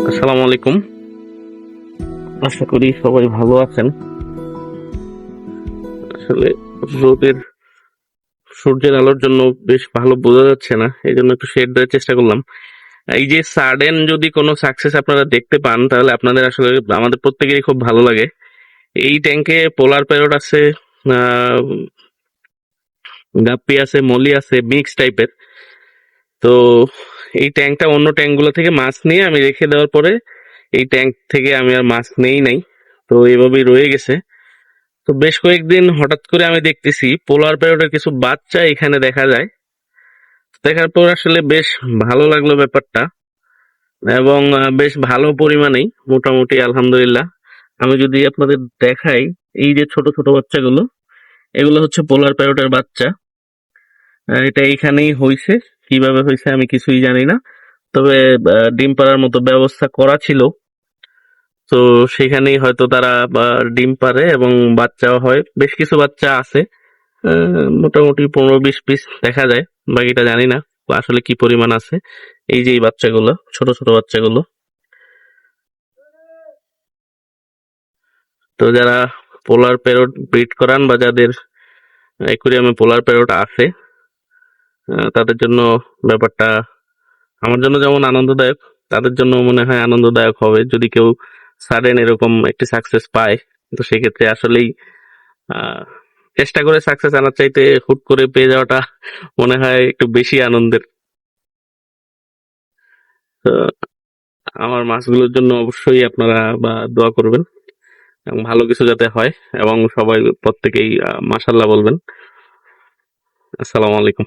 আসসালামু আলাইকুম। আশা করি সবাই ভালো আছেন। আসলে রোদের সূর্যের আলোর জন্য বেশ ভালো বোঝা যাচ্ছে না, এই জন্য একটু শেড দেওয়ার চেষ্টা করলাম। এই যে সাডেন যদি কোনো সাকসেস আপনারা দেখতে পান, তাহলে আপনাদের আসলে আমাদের প্রত্যেকেরই খুব ভালো লাগে। এই ট্যাঙ্কে পোলার প্যারট আছে, গাপ্পি আছে, মলি আছে, মিক্স টাইপের। তো এই ট্যাঙ্কটা অন্য ট্যাঙ্কগুলো থেকে মাছ নিয়ে আমি রেখে দেওয়ার পরে এই ট্যাঙ্ক থেকে আমি আর মাছ নেই নাই, তো এভাবেই রয়ে গেছে। তো বেশ কয়েকদিন হঠাৎ করে আমি দেখতেছি পোলার প্যারটের কিছু বাচ্চা এখানে দেখা যায়। দেখার পর আসলে বেশ ভালো লাগলো ব্যাপারটা, এবং বেশ ভালো পরিমাণেই, মোটামুটি আলহামদুলিল্লাহ। আমি যদি আপনাদের দেখাই, এই যে ছোট ছোট বাচ্চাগুলো, এগুলো হচ্ছে পোলার প্যারটের বাচ্চা। এটা এইখানেই হইছে, কিভাবে হয়েছে আমি কিছুই জানি না। তবে ডিম পাড়ার মতো ব্যবস্থা করা ছিল, তো সেখানেই হয়তো তারা ডিম পারে এবং বাচ্চাও হয়। বেশ কিছু বাচ্চা আছে, মোটামুটি 15-20 পিস দেখা যায়, বাকিটা জানি না আসলে কি পরিমাণ আছে। এই যে এই বাচ্চাগুলো, ছোট ছোট বাচ্চাগুলো। তো যারা পোলার প্যারট ব্রিড করান বা যাদের অ্যাকুরিয়ামে পোলার প্যারট আছে, তাদের জন্য ব্যাপারটা আমার জন্য যেমন আনন্দদায়ক, তাদের জন্য মনে হয় আনন্দদায়ক হবে যদি কেউ সাডেন এরকম একটি সাকসেস পায়। তো সেক্ষেত্রে আসলেই আহ চেষ্টা করে সাকসেস আনার চাইতে হুট করে পেয়ে যাওয়াটা মনে হয় একটু বেশি আনন্দের। তো আমার মাছগুলোর জন্য অবশ্যই আপনারা দোয়া করবেন, এবং ভালো কিছু যাতে হয়, এবং সবাই প্রত্যেকেই মাশাআল্লাহ বলবেন। আসসালামু আলাইকুম।